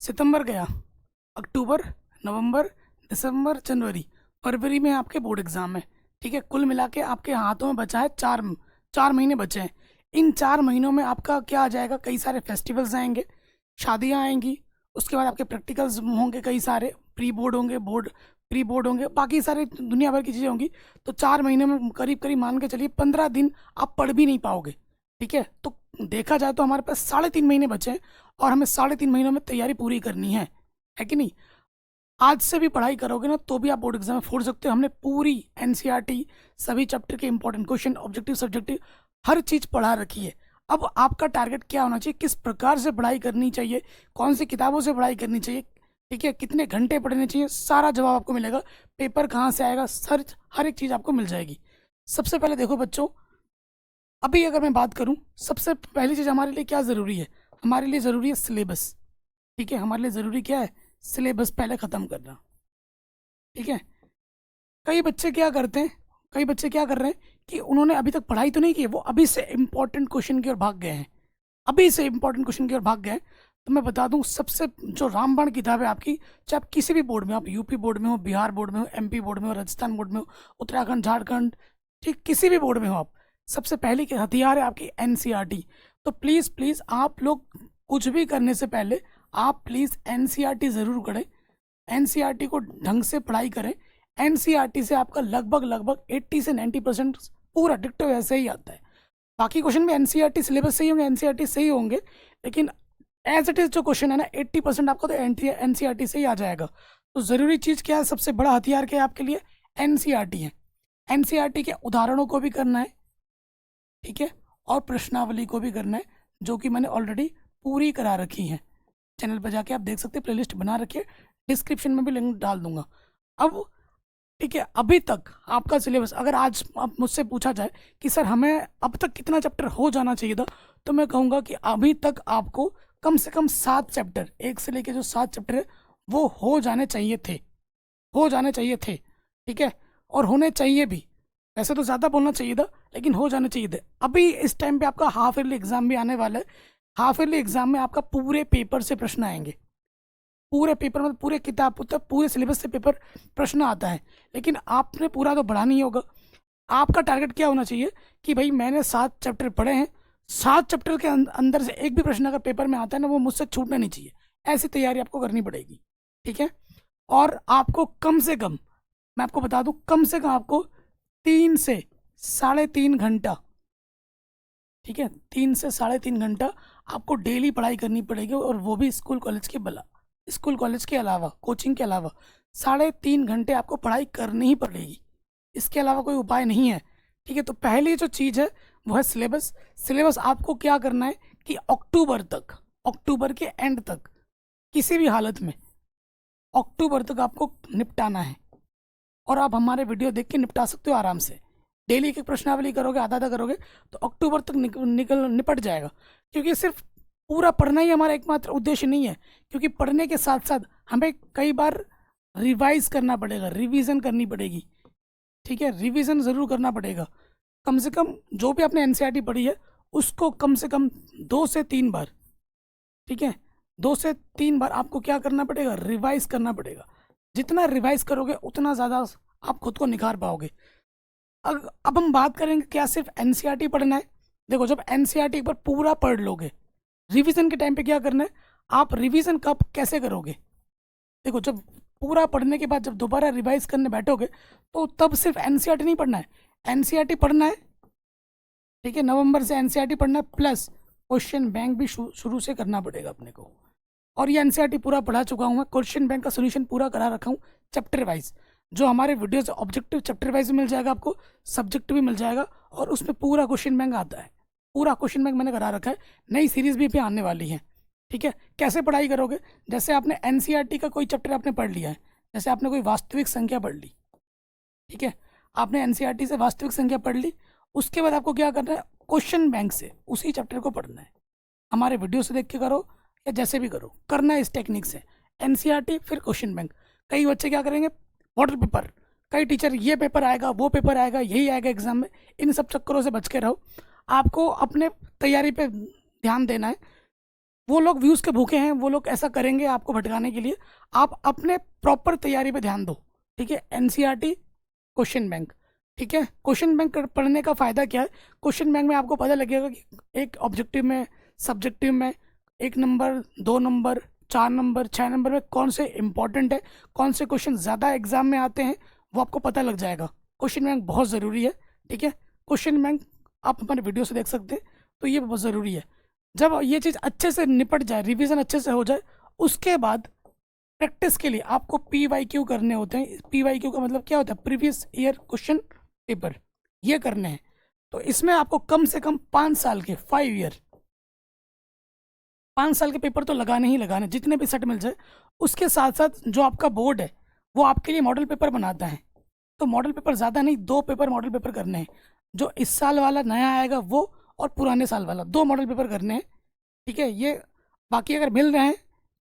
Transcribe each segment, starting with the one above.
सितंबर गया, अक्टूबर, नवंबर, दिसंबर, जनवरी, फरवरी में आपके बोर्ड एग्जाम है। ठीक है, कुल मिला के आपके हाथों में बचा है 4 महीने बचे हैं। इन 4 महीनों में आपका क्या आ जाएगा, कई सारे फेस्टिवल्स आएंगे, शादियां आएंगी, उसके बाद आपके प्रैक्टिकल्स होंगे, कई सारे प्री बोर्ड होंगे, बोर्ड प्री बोर्ड होंगे, बाकी सारे दुनिया भर की चीज़ें होंगी। तो 4 महीने में करीब करीब मान के चलिए 15 दिन आप पढ़ भी नहीं पाओगे। ठीक है, तो देखा जाए तो हमारे पास 3.5 महीने बचे हैं और हमें 3.5 महीनों में तैयारी पूरी करनी है कि नहीं। आज से भी पढ़ाई करोगे ना तो भी आप बोर्ड एग्जाम में फोड़ सकते हो। हमने पूरी एनसीईआरटी, सभी चैप्टर के इंपॉर्टेंट क्वेश्चन, ऑब्जेक्टिव सब्जेक्टिव, हर चीज़ पढ़ा रखी है। अब आपका टारगेट क्या होना चाहिए, किस प्रकार से पढ़ाई करनी चाहिए, कौन सी किताबों से पढ़ाई करनी चाहिए, ठीक है, कितने घंटे पढ़ने चाहिए, सारा जवाब आपको मिलेगा। पेपर कहाँ से आएगा, सर्च, हर एक चीज़ आपको मिल जाएगी। सबसे पहले देखो बच्चों, अभी अगर मैं बात करूं, सबसे पहली चीज़ हमारे लिए क्या ज़रूरी है, हमारे लिए ज़रूरी है सिलेबस। ठीक है, हमारे लिए ज़रूरी क्या है, सिलेबस पहले ख़त्म करना। ठीक है, कई बच्चे क्या करते हैं, कई बच्चे क्या कर रहे हैं कि उन्होंने अभी तक पढ़ाई तो नहीं की है, वो अभी से इम्पोर्टेंट क्वेश्चन की ओर भाग गए हैं, अभी से इम्पोर्टेंट क्वेश्चन की ओर भाग गए हैं। तो मैं बता दूं, सबसे जो रामबाण किताब है आपकी, चाहे आप किसी भी बोर्ड में, आप यूपी बोर्ड में हो, बिहार बोर्ड में हो, एमपी बोर्ड में हो, राजस्थान बोर्ड में हो, उत्तराखंड, झारखंड, ठीक, किसी भी बोर्ड में हो आप, सबसे पहले के हथियार है आपकी एनसीईआरटी। तो प्लीज़ प्लीज़ आप लोग कुछ भी करने से पहले आप प्लीज़ एनसीईआरटी ज़रूर करें, एनसीईआरटी को ढंग से पढ़ाई करें। एनसीईआरटी से आपका लगभग लगभग 80 से 90% पूरा डिक्टो वैसे ही आता है। बाकी क्वेश्चन भी एनसीईआरटी सिलेबस से ही होंगे, एनसीईआरटी से ही होंगे, लेकिन एज इट इज जो क्वेश्चन है ना, 80% आपको तो एनसीईआरटी से ही आ जाएगा। तो ज़रूरी चीज़ क्या है, सबसे बड़ा हथियार क्या है आपके लिए, एनसीईआरटी है। एनसीईआरटी के उदाहरणों को भी करना है, ठीक है, और प्रश्नावली को भी करना है, जो कि मैंने ऑलरेडी पूरी करा रखी है। चैनल पर जाके आप देख सकते हैं, प्लेलिस्ट बना रखी है, डिस्क्रिप्शन में भी लिंक डाल दूंगा। अब ठीक है, अभी तक आपका सिलेबस, अगर आज आप मुझसे पूछा जाए कि सर हमें अब तक कितना चैप्टर हो जाना चाहिए था, तो मैं कहूँगा कि अभी तक आपको कम से कम 7 चैप्टर, एक से लेके जो 7 चैप्टर है वो हो जाने चाहिए थे, हो जाने चाहिए थे। ठीक है, और होने चाहिए भी, वैसे तो ज़्यादा बोलना चाहिए था, लेकिन हो जाने चाहिए थे। अभी इस टाइम पे आपका हाफ ईयरली एग्जाम भी आने वाला है। हाफ ईयरली एग्जाम में आपका पूरे पेपर से प्रश्न आएंगे, पूरे पेपर मतलब पूरे किताब, मतलब पूरे सिलेबस से पेपर प्रश्न आता है। लेकिन आपने पूरा तो पढ़ा नहीं होगा। आपका टारगेट क्या होना चाहिए कि भाई मैंने 7 चैप्टर पढ़े हैं, 7 चैप्टर के अंदर से एक भी प्रश्न अगर पेपर में आता है ना, वो मुझसे छूटना नहीं चाहिए। ऐसी तैयारी आपको करनी पड़ेगी। ठीक है, और आपको कम से कम, मैं आपको बता दूं, कम से कम आपको 3 से 3.5 घंटा, ठीक है, 3 से 3.5 घंटा आपको डेली पढ़ाई करनी पड़ेगी, और वो भी स्कूल कॉलेज के बला, स्कूल कॉलेज के अलावा, कोचिंग के अलावा 3.5 घंटे आपको पढ़ाई करनी ही पड़ेगी। इसके अलावा कोई उपाय नहीं है। ठीक है, तो पहली जो चीज़ है वो है सिलेबस। सिलेबस आपको क्या करना है कि अक्टूबर तक, अक्टूबर के एंड तक, किसी भी हालत में अक्टूबर तक आपको निपटाना है। और आप हमारे वीडियो देख के निपटा सकते हो आराम से। डेली की प्रश्नावली करोगे, आधा आधा करोगे, तो अक्टूबर तक निपट जाएगा। क्योंकि सिर्फ पूरा पढ़ना ही हमारा एकमात्र उद्देश्य नहीं है, क्योंकि पढ़ने के साथ साथ हमें कई बार रिवाइज करना पड़ेगा, रिवीजन करनी पड़ेगी। ठीक है, रिवीजन ज़रूर करना पड़ेगा। कम से कम जो भी आपने एनसीईआरटी पढ़ी है उसको कम से कम 2 से 3 बार, ठीक है, 2 से 3 बार आपको क्या करना पड़ेगा, रिवाइज करना पड़ेगा। जितना रिवाइज करोगे उतना ज़्यादा आप खुद को निखार पाओगे। अब हम बात करेंगे क्या सिर्फ एनसीईआरटी पढ़ना है। देखो, जब एनसीईआरटी एक बार पूरा पढ़ लोगे, रिवीजन के टाइम पे क्या करना है, आप रिवीजन कब कैसे करोगे। देखो, जब पूरा पढ़ने के बाद जब दोबारा रिवाइज करने बैठोगे, तो तब सिर्फ एनसीईआरटी नहीं पढ़ना है, एनसीईआरटी पढ़ना है, ठीक है, नवंबर से एनसीईआरटी पढ़ना है, प्लस क्वेश्चन बैंक भी शुरू से करना पड़ेगा अपने को। और ये एनसीईआरटी पूरा पढ़ा चुका हूँ मैं, क्वेश्चन बैंक का सोल्यूशन पूरा करा रखा हूँ चैप्टर वाइज। जो हमारे वीडियोस ऑब्जेक्टिव चैप्टर वाइज मिल जाएगा आपको, सब्जेक्ट भी मिल जाएगा, और उसमें पूरा क्वेश्चन बैंक आता है, पूरा क्वेश्चन बैंक मैंने करा रखा है। नई सीरीज भी पे आने वाली है। ठीक है, कैसे पढ़ाई करोगे, जैसे आपने एनसीईआरटी का कोई चैप्टर आपने पढ़ लिया है, जैसे आपने कोई वास्तविक संख्या पढ़ ली, ठीक है, आपने एनसीईआरटी से वास्तविक संख्या पढ़ ली, उसके बाद आपको क्या करना है, क्वेश्चन बैंक से उसी चैप्टर को पढ़ना है। हमारे वीडियो से देख के करो या जैसे भी करो, करना है इस टेक्निक से, एनसीईआरटी फिर क्वेश्चन बैंक। कई बच्चे क्या करेंगे, मॉडल पेपर, कई टीचर ये पेपर आएगा, वो पेपर आएगा, यही आएगा एग्जाम में, इन सब चक्करों से बच के रहो। आपको अपने तैयारी पे ध्यान देना है। वो लोग व्यूज़ के भूखे हैं, वो लोग ऐसा करेंगे आपको भटकाने के लिए। आप अपने प्रॉपर तैयारी पे ध्यान दो, ठीक है। एनसीईआरटी, क्वेश्चन बैंक, ठीक है। क्वेश्चन बैंक पढ़ने का फ़ायदा क्या है? क्वेश्चन बैंक में आपको पता लगेगा कि एक ऑब्जेक्टिव में, सब्जेक्टिव में 1 नंबर, 2 नंबर, 4 नंबर, 6 नंबर में कौन से इंपॉर्टेंट है, कौन से क्वेश्चन ज़्यादा एग्जाम में आते हैं, वो आपको पता लग जाएगा। क्वेश्चन बैंक बहुत ज़रूरी है, ठीक है। क्वेश्चन बैंक आप हमारे वीडियो से देख सकते हैं, तो ये बहुत ज़रूरी है। जब ये चीज़ अच्छे से निपट जाए, रिवीजन अच्छे से हो जाए, उसके बाद प्रैक्टिस के लिए आपको PYQ करने होते हैं। PYQ का मतलब क्या होता है? प्रीवियस ईयर क्वेश्चन पेपर, ये करने हैं। तो इसमें आपको कम से कम 5 साल के, 5 ईयर, 5 साल के पेपर तो लगाने ही लगाने, जितने भी सेट मिल जाए। उसके साथ साथ जो आपका बोर्ड है वो आपके लिए मॉडल पेपर बनाता है। तो मॉडल पेपर ज़्यादा नहीं, 2 पेपर मॉडल पेपर करने हैं। जो इस साल वाला नया आएगा वो, और पुराने साल वाला, 2 मॉडल पेपर करने हैं, ठीक है। ये बाकी अगर मिल रहे हैं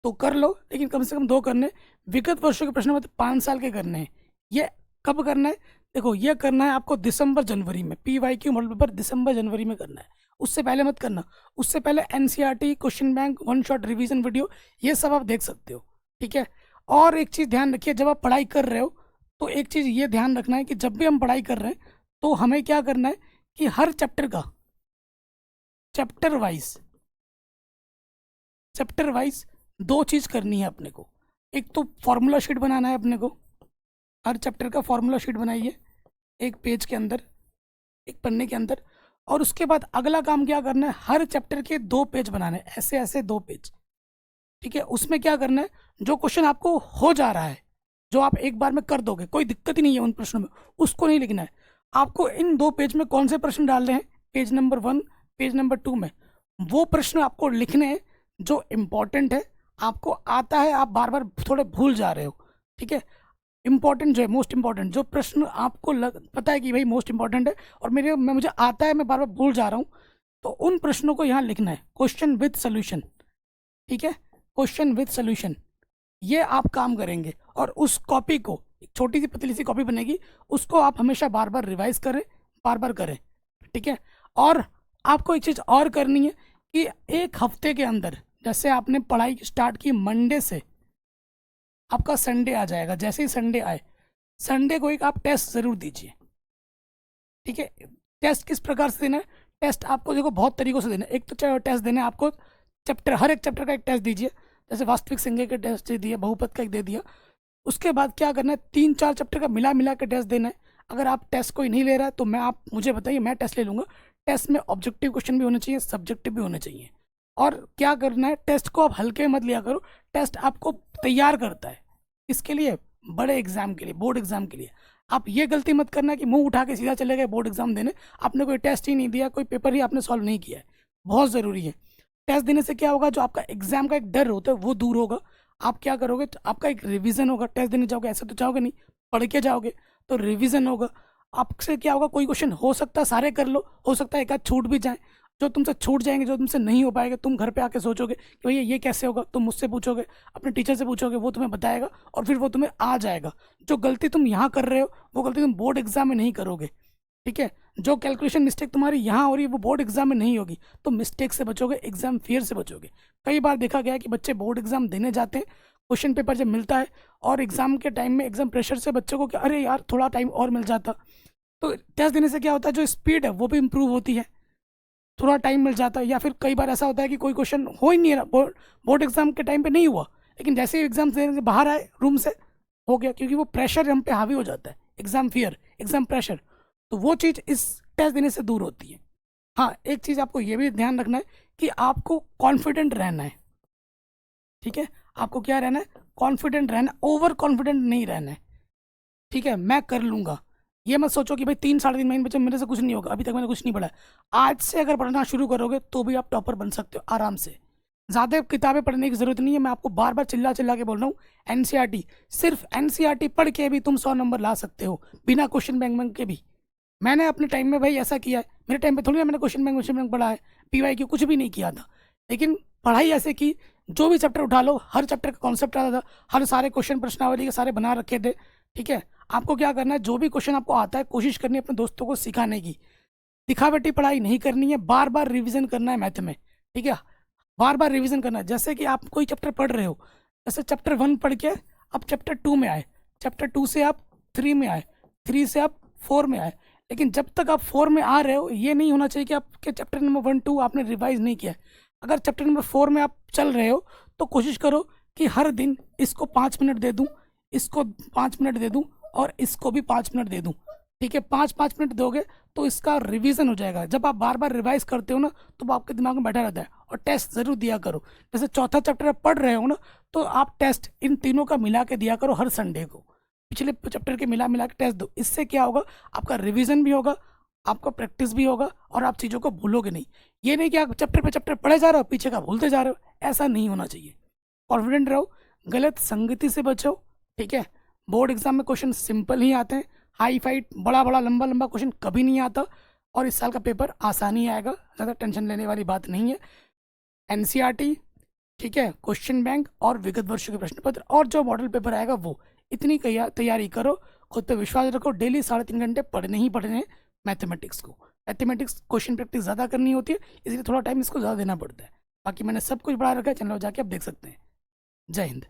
तो कर लो, लेकिन कम से कम 2 करने। विगत वर्षों के प्रश्न पत्र 5 साल के करने हैं। ये कब करना है? देखो, ये करना है आपको दिसंबर जनवरी में। PYQ मॉडल पेपर दिसंबर जनवरी में करना है, उससे पहले मत करना। उससे पहले NCERT, question bank, 1 shot revision video, ये सब आप देख सकते हो, ठीक है। और एक चीज़ ध्यान रखिए, जब आप पढ़ाई कर रहे हो तो एक चीज़ ये ध्यान रखना है कि जब भी हम पढ़ाई कर रहे हैं तो हमें क्या करना है कि हर चैप्टर का, चैप्टर वाइज 2 चीज़ करनी है अपने को। एक तो फॉर्मूला शीट बनाना है अपने को, हर चैप्टर का फॉर्मूला शीट बनाइए, एक पेज के अंदर, एक पन्ने के अंदर। और उसके बाद अगला काम क्या करना है, हर चैप्टर के 2 पेज बनाने, ऐसे ऐसे 2 पेज, ठीक है। उसमें क्या करना है, जो क्वेश्चन आपको हो जा रहा है, जो आप एक बार में कर दोगे, कोई दिक्कत ही नहीं है उन प्रश्नों में, उसको नहीं लिखना है। आपको इन 2 पेज में कौन से प्रश्न डाल रहे हैं, पेज नंबर 1, पेज नंबर 2 में, वो प्रश्न आपको लिखने हैं जो इम्पोर्टेंट है, आपको आता है, आप बार बार थोड़े भूल जा रहे हो, ठीक है। इंपॉर्टेंट जो है, मोस्ट इंपॉर्टेंट जो प्रश्न आपको पता है कि भाई मोस्ट इंपॉर्टेंट है और मुझे आता है, मैं बार बार भूल जा रहा हूँ, तो उन प्रश्नों को यहाँ लिखना है, क्वेश्चन विद सोल्यूशन, ठीक है। क्वेश्चन विद सोल्यूशन, ये आप काम करेंगे। और उस कॉपी को, एक छोटी सी पतली सी कॉपी बनेगी, उसको आप हमेशा बार बार रिवाइज करें, बार बार करें, ठीक है। और आपको एक चीज़ और करनी है कि 1 हफ्ते के अंदर, जैसे आपने पढ़ाई स्टार्ट की मंडे से, आपका संडे आ जाएगा, जैसे ही संडे आए, संडे को एक आप टेस्ट ज़रूर दीजिए, ठीक है। टेस्ट किस प्रकार से देना है? टेस्ट आपको देखो बहुत तरीक़ों से देना है। एक तो टेस्ट देना है आपको चैप्टर, हर एक चैप्टर का एक टेस्ट दीजिए, जैसे वास्तविक संख्या के टेस्ट दे दिया, बहुपद का एक दे दिया। उसके बाद क्या करना है, 3-4 चैप्टर का मिला मिला के टेस्ट देना है। अगर आप टेस्ट कोई नहीं ले रहा है तो आप मुझे बताइए, मैं टेस्ट ले लूँगा। टेस्ट में ऑब्जेक्टिव क्वेश्चन भी होने चाहिए, सब्जेक्टिव भी होने चाहिए। और क्या करना है, टेस्ट को आप हल्के मत लिया करो, टेस्ट आपको तैयार करता है, इसके लिए, बड़े एग्जाम के लिए, बोर्ड एग्जाम के लिए। आप ये गलती मत करना कि मुंह उठा के सीधा चले गए बोर्ड एग्जाम देने, आपने कोई टेस्ट ही नहीं दिया, कोई पेपर ही आपने सॉल्व नहीं किया है। बहुत ज़रूरी है। टेस्ट देने से क्या होगा, जो आपका एग्जाम का एक डर होता है वो दूर होगा। आप क्या करोगे, तो आपका एक रिवीजन होगा। टेस्ट देने जाओगे ऐसे तो जाओगे नहीं, पढ़ के जाओगे, तो रिवीजन होगा। आपसे क्या होगा, कोई क्वेश्चन हो सकता है सारे कर लो, हो सकता है एक आध छूट भी जाए। जो तुमसे छूट जाएंगे, जो तुमसे नहीं हो पाएगा, तुम घर पे आके सोचोगे कि भैया ये कैसे होगा, तुम मुझसे पूछोगे, अपने टीचर से पूछोगे, वो तुम्हें बताएगा और फिर वो तुम्हें आ जाएगा। जो गलती तुम यहाँ कर रहे हो वो गलती तुम बोर्ड एग्जाम में नहीं करोगे, ठीक है। जो कैलकुलेशन मिस्टेक तुम्हारी यहाँ हो रही है वो बोर्ड एग्जाम में नहीं होगी, तो मिस्टेक से बचोगे, एग्जाम फेयर से बचोगे। कई बार देखा गया है कि बच्चे बोर्ड एग्जाम देने जाते हैं, क्वेश्चन पेपर जब मिलता है और एग्जाम के टाइम में एग्जाम प्रेशर से बच्चों को कि अरे यार थोड़ा टाइम और मिल जाता, तो टेस्ट देने से क्या होता है, जो स्पीड है वो भी इम्प्रूव होती है, थोड़ा टाइम मिल जाता है। या फिर कई बार ऐसा होता है कि कोई क्वेश्चन हो ही नहीं रहा, बोर्ड एग्जाम के टाइम पे नहीं हुआ, लेकिन जैसे ही एग्जाम देने से बाहर आए रूम से, हो गया, क्योंकि वो प्रेशर हम पे हावी हो जाता है, एग्जाम फियर, एग्जाम प्रेशर। तो वो चीज़ इस टेस्ट देने से दूर होती है। हाँ, एक चीज़ आपको ये भी ध्यान रखना है कि आपको कॉन्फिडेंट रहना है, ठीक है। आपको क्या रहना है, कॉन्फिडेंट रहना, ओवर कॉन्फिडेंट नहीं रहना है, ठीक है। मैं कर लूँगा, ये मत सोचो कि भाई 3-3.5 महीने बचे, मेरे से कुछ नहीं होगा, अभी तक मैंने कुछ नहीं पढ़ा है। आज से अगर पढ़ना शुरू करोगे तो भी आप टॉपर बन सकते हो आराम से। ज़्यादा किताबें पढ़ने की ज़रूरत नहीं है, मैं आपको बार बार चिल्ला चिल्ला के बोल रहा हूँ। एनसीईआरटी, सिर्फ एनसीईआरटी पढ़ के भी तुम 100 नंबर ला सकते हो, बिना क्वेश्चन बैंक के भी। मैंने अपने टाइम में भाई ऐसा किया है, मेरे टाइम पे थोड़ी ना मैंने क्वेश्चन बैंक पढ़ा है, PYQ कुछ भी नहीं किया था, लेकिन पढ़ाई ऐसे की, जो भी चैप्टर उठा लो, हर चैप्टर का कॉन्सेप्ट आता था, हर सारे क्वेश्चन प्रश्नावली के सारे बना रखे थे, ठीक है। आपको क्या करना है, जो भी क्वेश्चन आपको आता है कोशिश करनी है अपने दोस्तों को सिखाने की, दिखा बेटी पढ़ाई नहीं करनी है, बार बार रिविजन करना है मैथ में, ठीक है। बार बार रिवीजन करना है। जैसे कि आप कोई चैप्टर पढ़ रहे हो, जैसे चैप्टर 1 पढ़ के आप चैप्टर 2 में आए, चैप्टर 2 से आप 3 में आए, 3 से आप 4 में आए, लेकिन जब तक आप 4 में आ रहे हो ये नहीं होना चाहिए कि आपके चैप्टर नंबर 1 2 आपने रिवाइज नहीं किया है। अगर चैप्टर नंबर 4 में आप चल रहे हो तो कोशिश करो कि हर दिन इसको 5 मिनट दे दूँ, इसको 5 मिनट दे दूँ और इसको भी 5 मिनट दे दूँ। ठीक है, 5-5 मिनट दोगे तो इसका रिवीजन हो जाएगा। जब आप बार बार रिवाइज करते हो ना तो वो आपके दिमाग में बैठा रहता है। और टेस्ट ज़रूर दिया करो। जैसे चौथा चैप्टर आप पढ़ रहे हो ना तो आप टेस्ट इन तीनों का मिला के दिया करो हर संडे को, पिछले चैप्टर के मिला मिला के टेस्ट दो। इससे क्या होगा, आपका रिवीजन भी होगा, आपका प्रैक्टिस भी होगा और आप चीज़ों को भूलोगे नहीं। ये नहीं कि आप चैप्टर पे चैप्टर पढ़े जा रहे हो, पीछे का भूलते जा रहे हो, ऐसा नहीं होना चाहिए। कॉन्फिडेंट रहो, गलत संगति से बचो। ठीक है, बोर्ड एग्जाम में क्वेश्चन सिंपल ही आते हैं, हाई फाइट बड़ा बड़ा लंबा लंबा क्वेश्चन कभी नहीं आता। और इस साल का पेपर आसानी आएगा, ज़्यादा टेंशन लेने वाली बात नहीं है। एनसीईआरटी, ठीक है, क्वेश्चन बैंक और विगत वर्षों के प्रश्न पत्र और जो मॉडल पेपर आएगा वो, इतनी तैयारी करो। खुद पे विश्वास रखो, डेली 3.5 घंटे पढ़ने ही पढ़ने मैथमेटिक्स को। मैथमेटिक्स क्वेश्चन प्रैक्टिस ज़्यादा करनी होती है, इसलिए थोड़ा टाइम इसको ज़्यादा देना पड़ता है। बाकी मैंने सब कुछ पढ़ा रखा है, चैनल जाके आप देख सकते हैं। जय हिंद।